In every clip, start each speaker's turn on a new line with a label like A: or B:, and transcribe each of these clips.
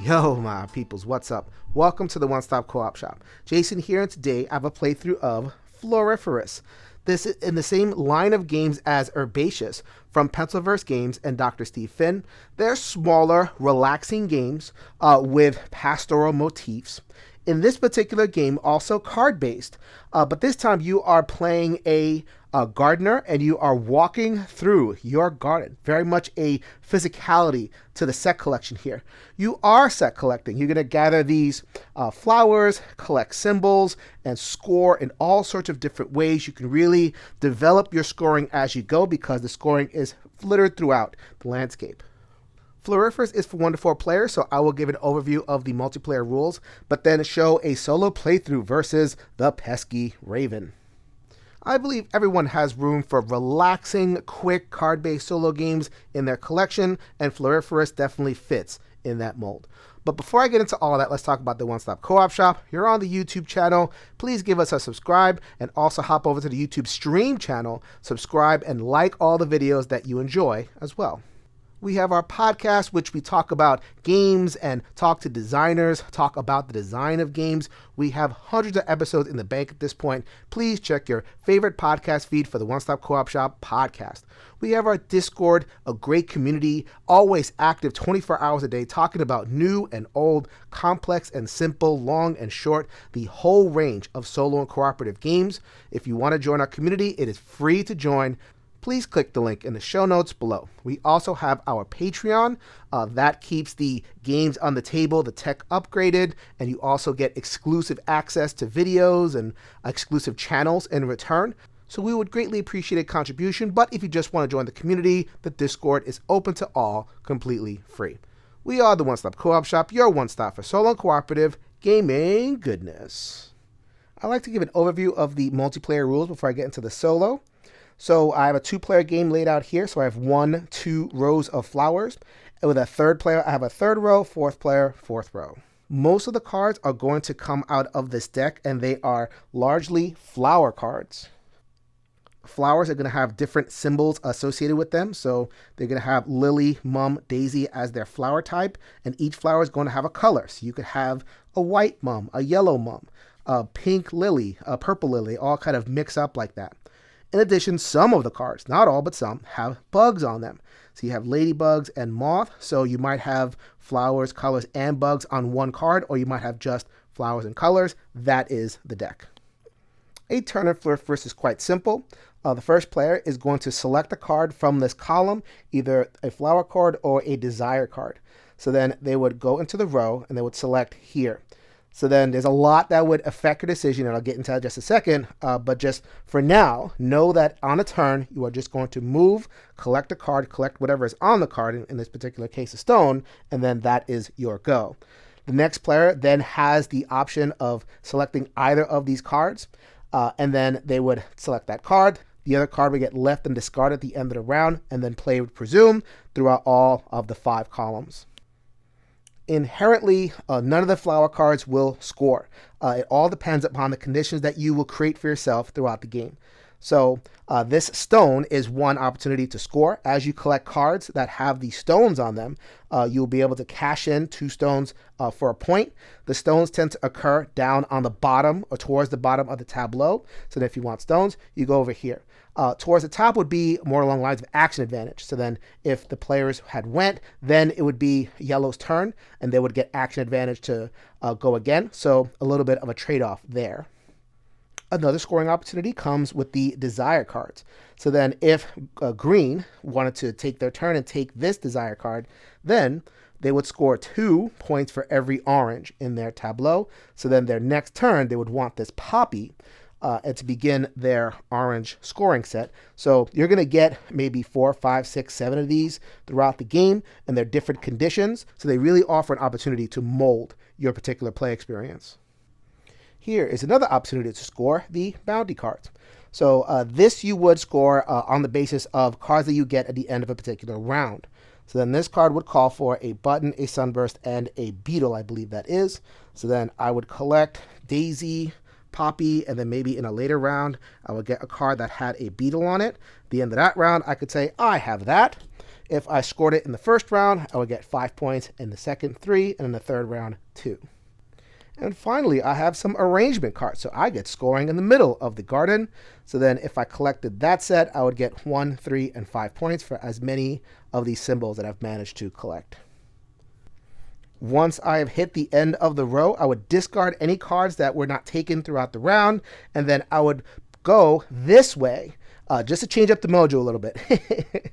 A: Yo, my peoples, what's up? Welcome to the One Stop Co-op Shop. Jason here, and today I have a playthrough of Floriferous. This is in the same line of games as Herbaceous from Pencilverse Games and Dr. Steve Finn. They're smaller, relaxing games with pastoral motifs. In this particular game, also card-based, but this time you are playing a gardener and you are walking through your garden. Very much a physicality to the set collection here. You are set collecting. You're going to gather these flowers, collect symbols, and score in all sorts of different ways. You can really develop your scoring as you go because the scoring is littered throughout the landscape. Floriferous is for 1 to 4 players, so I will give an overview of the multiplayer rules, but then show a solo playthrough versus the pesky Raven. I believe everyone has room for relaxing, quick, card-based solo games in their collection, and Floriferous definitely fits in that mold. But before I get into all that, let's talk about the One Stop Co-op Shop. You're on the YouTube channel. Please give us a subscribe, and also hop over to the YouTube stream channel, subscribe, and like all the videos that you enjoy as well. We have our podcast, which we talk about games and talk to designers, talk about the design of games. We have hundreds of episodes in the bank at this point. Please check your favorite podcast feed for the One Stop Co-op Shop podcast. We have our Discord, a great community, always active 24 hours a day, talking about new and old, complex and simple, long and short, the whole range of solo and cooperative games. If you want to join our community, it is free to join. Please click the link in the show notes below. We also have our Patreon. That keeps the games on the table, the tech upgraded, and you also get exclusive access to videos and exclusive channels in return. So we would greatly appreciate a contribution, but if you just want to join the community, the Discord is open to all, completely free. We are the One Stop Co-op Shop, your one stop for solo and cooperative gaming goodness. I'd like to give an overview of the multiplayer rules before I get into the solo. So I have a 2-player game laid out here. So I have 2 rows of flowers. And with a 3rd player, I have a 3rd row, 4th player, 4th row. Most of the cards are going to come out of this deck, and they are largely flower cards. Flowers are going to have different symbols associated with them. So they're going to have lily, mum, daisy as their flower type, and each flower is going to have a color. So you could have a white mum, a yellow mum, a pink lily, a purple lily, all kind of mix up like that. In addition, some of the cards, not all, but some, have bugs on them. So you have ladybugs and moth, so you might have flowers, colors, and bugs on one card, or you might have just flowers and colors. That is the deck. A turn in Floriferous is quite simple. The first player is going to select a card from this column, either a flower card or a desire card. So then they would go into the row, and they would select here. So then there's a lot that would affect your decision, and I'll get into that in just a second. But just for now, know that on a turn, you are just going to move, collect a card, collect whatever is on the card, in this particular case a stone, and then that is your go. The next player then has the option of selecting either of these cards, and then they would select that card. The other card would get left and discarded at the end of the round, and then play would resume throughout all of the 5 columns. Inherently, none of the flower cards will score. It all depends upon the conditions that you will create for yourself throughout the game. So this stone is one opportunity to score. As you collect cards that have the stones on them, you'll be able to cash in 2 stones for a point. The stones tend to occur down on the bottom or towards the bottom of the tableau. So then if you want stones, you go over here. Towards the top would be more along the lines of action advantage. So then if the players had went, then it would be yellow's turn, and they would get action advantage to go again. So a little bit of a trade-off there. Another scoring opportunity comes with the desire cards. So then if green wanted to take their turn and take this desire card, then they would score 2 points for every orange in their tableau. So then their next turn, they would want this poppy and to begin their orange scoring set. So you're going to get maybe 4, 5, 6, 7 of these throughout the game, and they're different conditions. So they really offer an opportunity to mold your particular play experience. Here is another opportunity to score the bounty cards. So this you would score on the basis of cards that you get at the end of a particular round. So then this card would call for a button, a sunburst, and a beetle, I believe that is. So then I would collect Daisy, Poppy, and then maybe in a later round, I would get a card that had a beetle on it. At the end of that round, I could say, I have that. if I scored it in the first round, I would get 5 points, in the second 3, and in the third round 2. And finally, I have some arrangement cards. So I get scoring in the middle of the garden. So then if I collected that set, I would get 1, 3, and 5 points for as many of these symbols that I've managed to collect. Once I have hit the end of the row, I would discard any cards that were not taken throughout the round. And then I would go this way, just to change up the mojo a little bit.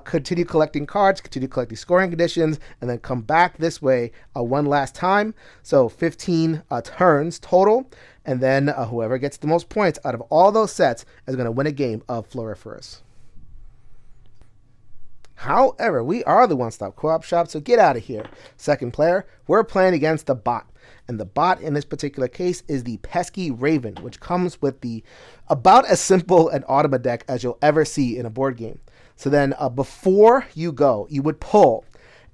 A: Continue collecting cards, continue collecting scoring conditions, and then come back this way one last time. So 15 turns total, and then whoever gets the most points out of all those sets is going to win a game of Floriferous. However, we are the one-stop co-op shop, so get out of here. Second player, we're playing against the bot. And the bot in this particular case is the Pesky Raven, which comes with the about as simple an automa deck as you'll ever see in a board game. So then before you go, you would pull,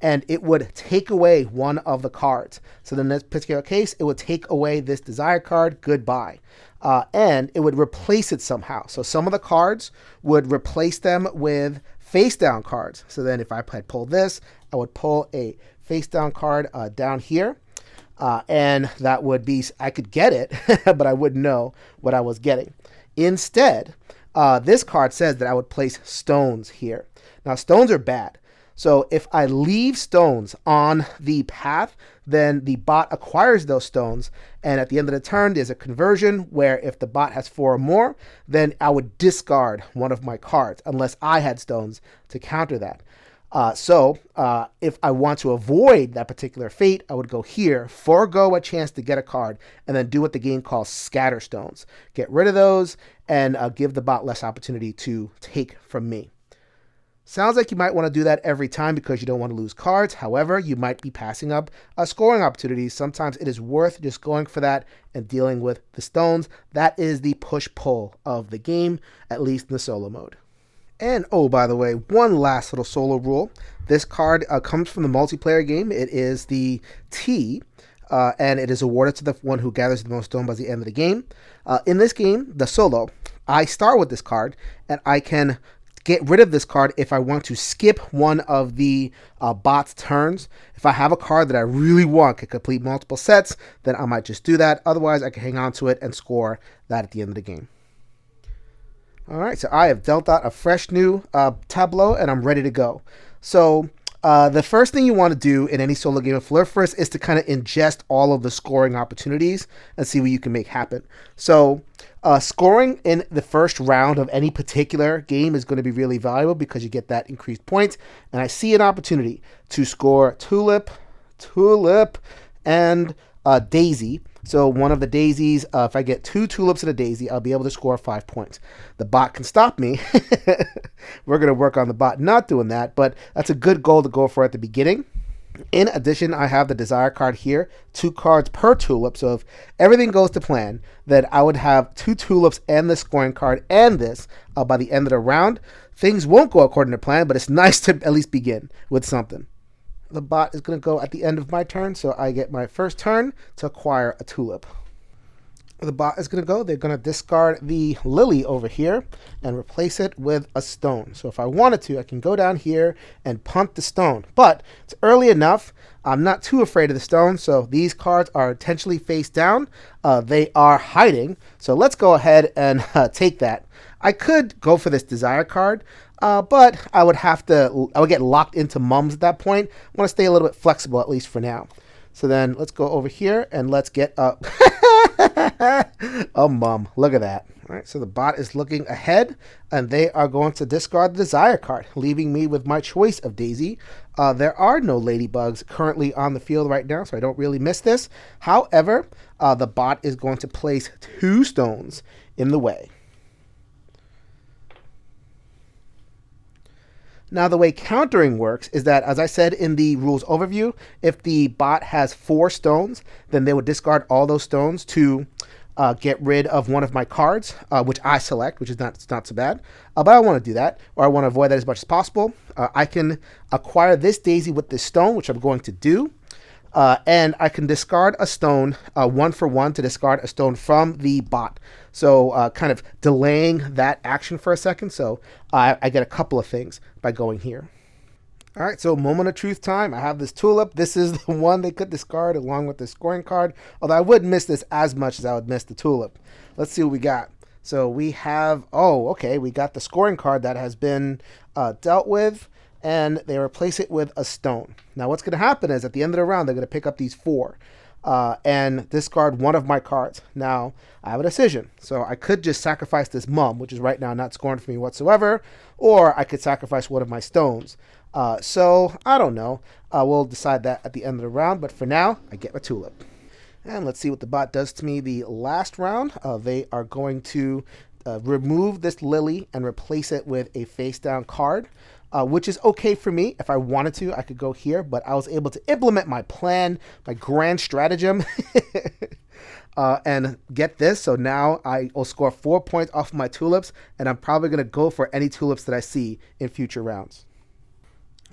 A: and it would take away one of the cards. So then in this particular case, it would take away this desire card, goodbye. And it would replace it somehow. So some of the cards would replace them with face down cards. So then if I had pulled this, I would pull a face down card down here. And that would be, I could get it, but I wouldn't know what I was getting. Instead, this card says that I would place stones here. Now, stones are bad. So if I leave stones on the path, then the bot acquires those stones. And at the end of the turn, there's a conversion where if the bot has 4 or more, then I would discard one of my cards unless I had stones to counter that. So if I want to avoid that particular fate, I would go here, forego a chance to get a card, and then do what the game calls scatter stones. Get rid of those and give the bot less opportunity to take from me. Sounds like you might want to do that every time because you don't want to lose cards. However, you might be passing up scoring opportunities. Sometimes it is worth just going for that and dealing with the stones. That is the push-pull of the game, at least in the solo mode. And, oh, by the way, one last little solo rule. This card comes from the multiplayer game. It is the T, and it is awarded to the one who gathers the most stone by the end of the game. In this game, the solo, I start with this card, and I can get rid of this card if I want to skip one of the bot's turns. If I have a card that I really want to complete multiple sets, then I might just do that. Otherwise, I can hang on to it and score that at the end of the game. All right, so I have dealt out a fresh new tableau, and I'm ready to go. So the first thing you want to do in any solo game of Floriferous is to kind of ingest all of the scoring opportunities and see what you can make happen. So scoring in the first round of any particular game is going to be really valuable because you get that increased points. And I see an opportunity to score Tulip, and Daisy. So one of the daisies, if I get 2 tulips and a daisy, I'll be able to score 5 points. The bot can stop me. We're going to work on the bot not doing that, but that's a good goal to go for at the beginning. In addition, I have the desire card here, 2 cards per tulip. So if everything goes to plan, then I would have 2 tulips and the scoring card and this by the end of the round. Things won't go according to plan, but it's nice to at least begin with something. The bot is going to go at the end of my turn, so I get my first turn to acquire a tulip. The bot is going to go. They're going to discard the lily over here and replace it with a stone. So if I wanted to, I can go down here and punt the stone. But it's early enough. I'm not too afraid of the stone, so these cards are intentionally face down. They are hiding, so let's go ahead and take that. I could go for this desire card, but I would get locked into mums at that point. I want to stay a little bit flexible, at least for now. So then let's go over here and let's get up. Oh, mum, look at that. All right, so the bot is looking ahead, and they are going to discard the desire card, leaving me with my choice of Daisy. There are no ladybugs currently on the field right now, so I don't really miss this. However, the bot is going to place 2 stones in the way. Now, the way countering works is that, as I said in the rules overview, if the bot has 4 stones, then they would discard all those stones to get rid of one of my cards, which I select, which is not so bad. But I don't want to do that, or I want to avoid that as much as possible. I can acquire this daisy with this stone, which I'm going to do. And I can discard a stone 1 for 1 to discard a stone from the bot. So kind of delaying that action for a second. So I get a couple of things by going here. All right, so moment of truth time. I have this tulip. This is the one they could discard along with the scoring card, although I wouldn't miss this as much as I would miss the tulip. Let's see what we got. So we have, oh, okay, we got the scoring card that has been dealt with, and they replace it with a stone. Now what's going to happen is at the end of the round, they're going to pick up these four and discard one of my cards. Now, I have a decision. So I could just sacrifice this mum, which is right now not scoring for me whatsoever, or I could sacrifice one of my stones. So I don't know. We'll decide that at the end of the round, but for now, I get my tulip. And let's see what the bot does to me the last round. They are going to remove this lily and replace it with a face down card, which is okay for me. If I wanted to, I could go here, but I was able to implement my plan, my grand stratagem, and get this. So now I will score 4 points off of my tulips, and I'm probably going to go for any tulips that I see in future rounds.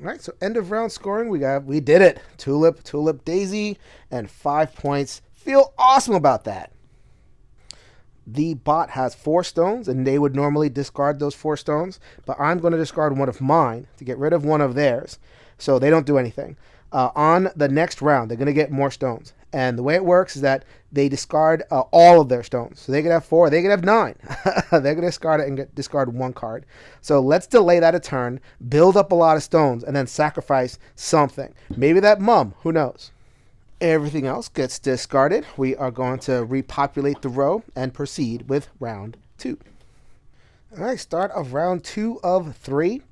A: All right, so end of round scoring, we did it. Tulip, tulip, daisy, and 5 points. Feel awesome about that. The bot has 4 stones, and they would normally discard those 4 stones, but I'm going to discard one of mine to get rid of one of theirs, so they don't do anything. On the next round, they're going to get more stones, and the way it works is that they discard all of their stones. So they could have 4, they could have 9. They're going to discard it and discard 1 card. So let's delay that a turn, build up a lot of stones, and then sacrifice something. Maybe that mum, who knows? Everything else gets discarded. We are going to repopulate the row and proceed with round 2. All right, start of round 2 of 3.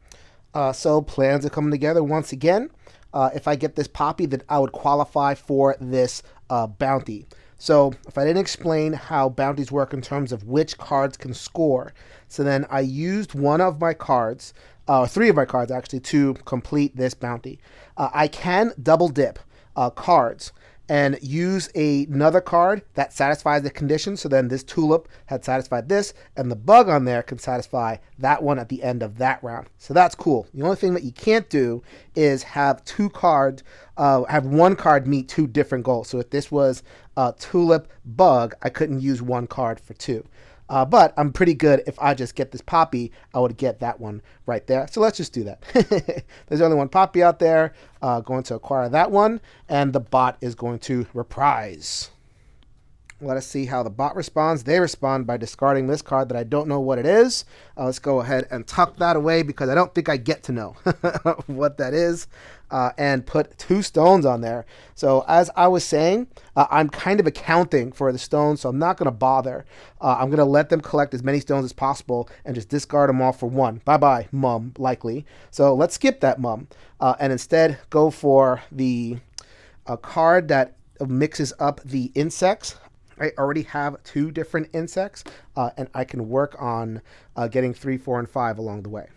A: So plans are coming together once again. If I get this poppy, then I would qualify for this bounty. So if I didn't explain how bounties work in terms of which cards can score, so then I used one of my cards, 3 of my cards actually, to complete this bounty. I can double dip cards and use another card that satisfies the condition. So then this tulip had satisfied this, and the bug on there can satisfy that one at the end of that round. So that's cool. The only thing that you can't do is have 2 cards, have 1 card meet 2 different goals. So if this was tulip bug, I couldn't use 1 card for 2. But I'm pretty good. If I just get this poppy, I would get that one right there. So let's just do that. There's only 1 poppy out there. Going to acquire that one, and the bot is going to reprise. Let us see how the bot responds. They respond by discarding this card that I don't know what it is. Let's go ahead and tuck that away because I don't think I get to know what that is. And put 2 stones on there. So as I was saying, I'm kind of accounting for the stones, so I'm not going to bother. I'm going to let them collect as many stones as possible and just discard them all for 1. Bye-bye, mum, likely. So let's skip that mum and instead go for the card that mixes up the insects. I already have 2 different insects, and I can work on getting 3, 4, and 5 along the way.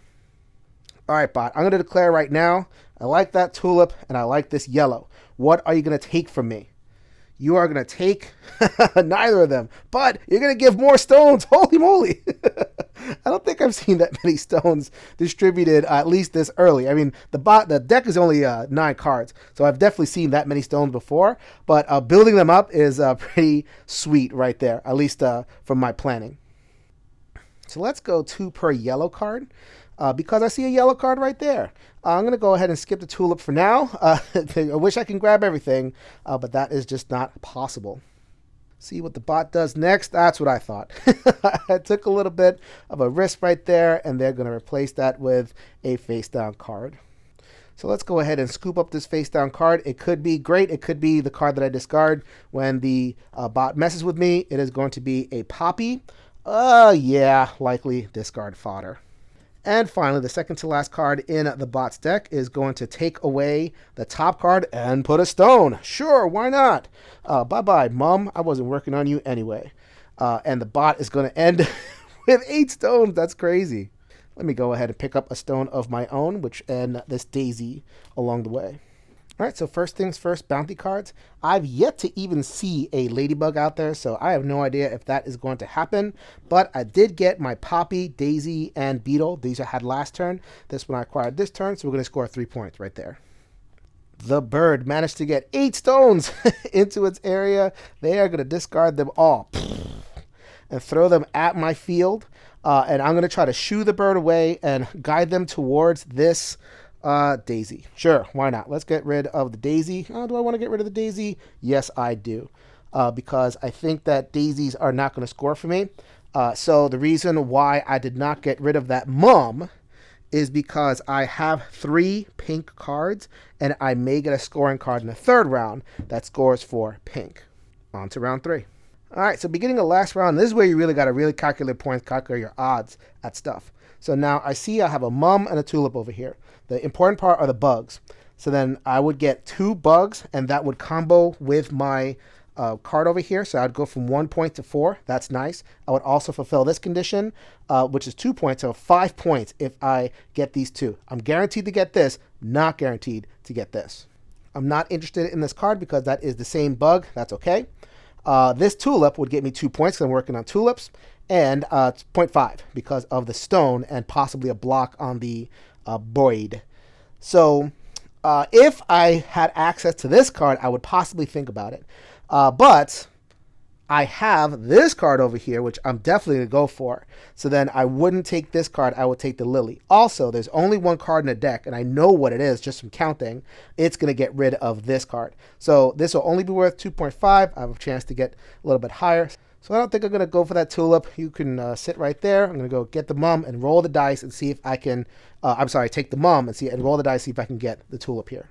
A: All right, bot, I'm going to declare right now, I like that tulip, and I like this yellow. What are you going to take from me? You are going to take neither of them, but you're going to give more stones. Holy moly. I don't think I've seen that many stones distributed at least this early. I mean, the deck is only 9 cards, so I've definitely seen that many stones before, but building them up is pretty sweet right there, at least from my planning. So let's go 2 per yellow card. Because I see a yellow card right there. I'm going to go ahead and skip the tulip for now. I wish I can grab everything, but that is just not possible. See what the bot does next. That's what I thought. I took a little bit of a risk right there, and they're going to replace that with a face down card. So let's go ahead and scoop up this face down card. It could be great. It could be the card that I discard when the bot messes with me. It is going to be a poppy. Yeah, likely discard fodder. And finally, the second to last card in the bot's deck is going to take away the top card and put a stone. Sure, why not? Bye-bye, mum. I wasn't working on you anyway. And the bot is going to end with 8 stones. That's crazy. Let me go ahead and pick up a stone of my own, and this daisy along the way. All right, so first things first, bounty cards. I've yet to even see a ladybug out there, so I have no idea if that is going to happen. But I did get my poppy, daisy, and beetle. These I had last turn. This one I acquired this turn, so we're going to score 3 points right there. The bird managed to get 8 stones into its area. They are going to discard them all and throw them at my field. And I'm going to try to shoo the bird away and guide them towards this Daisy. Sure, why not? Let's get rid of the Daisy. Do I want to get rid of the Daisy? Yes, I do. Because I think that Daisies are not going to score for me. So the reason why I did not get rid of that Mum is because I have 3 pink cards, and I may get a scoring card in the 3rd round that scores for pink. On to round 3. All right, so beginning of last round, this is where you really got to really calculate points, calculate your odds at stuff. So now I see I have a Mum and a Tulip over here. The important part are the bugs. So then I would get 2 bugs, and that would combo with my card over here. So I'd go from 1 point to 4. That's nice. I would also fulfill this condition, which is 2 points. So 5 points if I get these 2. I'm guaranteed to get this, not guaranteed to get this. I'm not interested in this card because that is the same bug. That's okay. This Tulip would get me 2 points because I'm working on tulips, and 0.5 because of the stone and possibly a block on the Boyd. So if I had access to this card, I would possibly think about it. But I have this card over here, which I'm definitely going to go for. So then I wouldn't take this card. I would take the Lily. Also, there's only 1 card in the deck, and I know what it is just from counting. It's going to get rid of this card. So this will only be worth 2.5. I have a chance to get a little bit higher. So I don't think I'm going to go for that Tulip. You can sit right there. I'm going to go get the Mum and roll the dice and see if I can, take the Mum and roll the dice, see if I can get the Tulip here.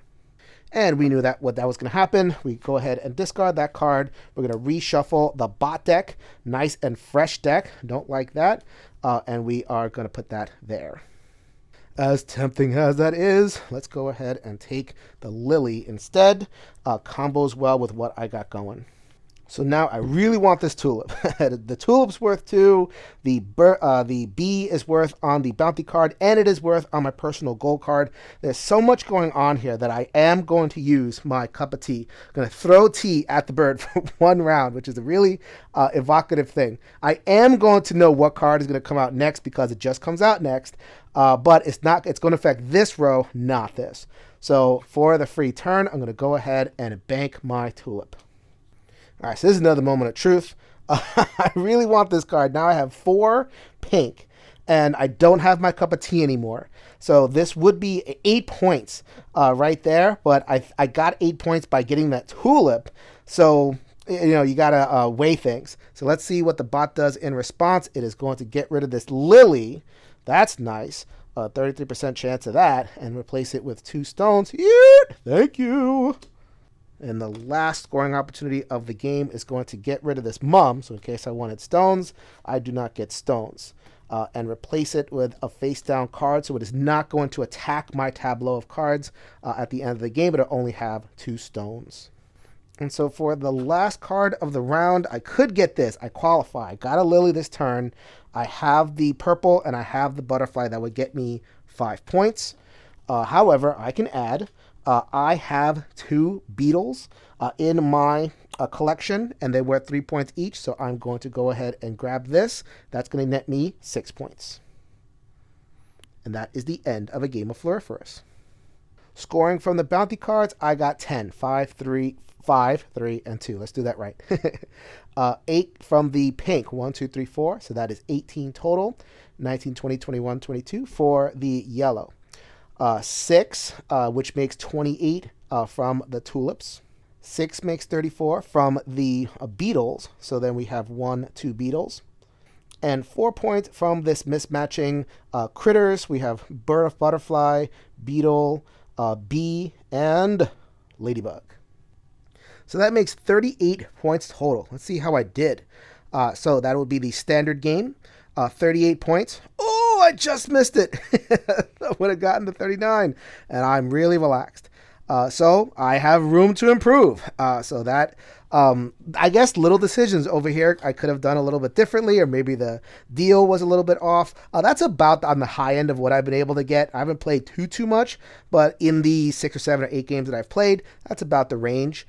A: And we knew that what that was going to happen. We go ahead and discard that card. We're going to reshuffle the bot deck. Nice and fresh deck. Don't like that. And we are going to put that there. As tempting as that is, let's go ahead and take the Lily instead. Combos well with what I got going. So now I really want this Tulip. The Tulip's worth 2. The B is worth on the bounty card, and it is worth on my personal gold card. There's so much going on here that I am going to use my cup of tea. I'm going to throw tea at the bird for 1 round, which is a really evocative thing. I am going to know what card is going to come out next because it just comes out next. But it's going to affect this row, not this. So for the free turn, I'm going to go ahead and bank my Tulip. All right, so this is another moment of truth. I really want this card. Now I have 4 pink, and I don't have my cup of tea anymore. So this would be 8 points right there, but I got 8 points by getting that Tulip. So, you got to weigh things. So let's see what the bot does in response. It is going to get rid of this Lily. That's nice. 33% chance of that, and replace it with 2 stones. Yeah, thank you. And the last scoring opportunity of the game is going to get rid of this Mum. So in case I wanted stones, I do not get stones. And replace it with a face-down card. So it is not going to attack my tableau of cards at the end of the game, but it'll only have 2 stones. And so for the last card of the round, I could get this. I qualify. I got a Lily this turn. I have the purple, and I have the butterfly that would get me 5 points. However, I can add... I have 2 beetles in my collection, and they were 3 points each, so I'm going to go ahead and grab this. That's going to net me 6 points. And that is the end of a game of Floriferous. Scoring from the bounty cards, I got 10. 5, 3, and 2. Let's do that right. 8 from the pink. 1, 2, 3, 4. So that is 18 total. 19, 20, 21, 22 for the yellow. 6, which makes 28 from the tulips. 6 makes 34 from the beetles. So then we have 1, 2 beetles. And 4 points from this mismatching critters. We have butterfly, beetle, bee, and ladybug. So that makes 38 points total. Let's see how I did. So that would be the standard game. 38 points. Oh, I just missed it. I would have gotten to 39, and I'm really relaxed. So I have room to improve. So that, I guess little decisions over here I could have done a little bit differently, or maybe the deal was a little bit off. That's about on the high end of what I've been able to get. I haven't played too much, but in the 6 or 7 or 8 games that I've played, that's about the range.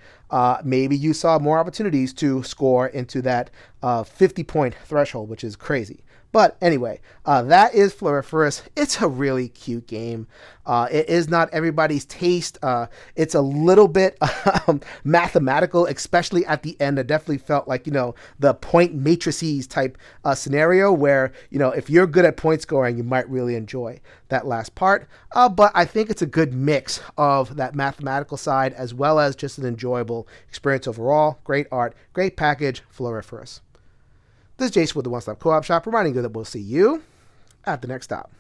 A: Maybe you saw more opportunities to score into that 50-point threshold, which is crazy. But anyway, that is Floriferous. It's a really cute game. It is not everybody's taste. It's a little bit mathematical, especially at the end. I definitely felt like, the point matrices type scenario where, if you're good at point scoring, you might really enjoy that last part. But I think it's a good mix of that mathematical side as well as just an enjoyable experience overall. Great art, great package, Floriferous. This is Jason with the One Stop Co-op Shop, reminding you that we'll see you at the next stop.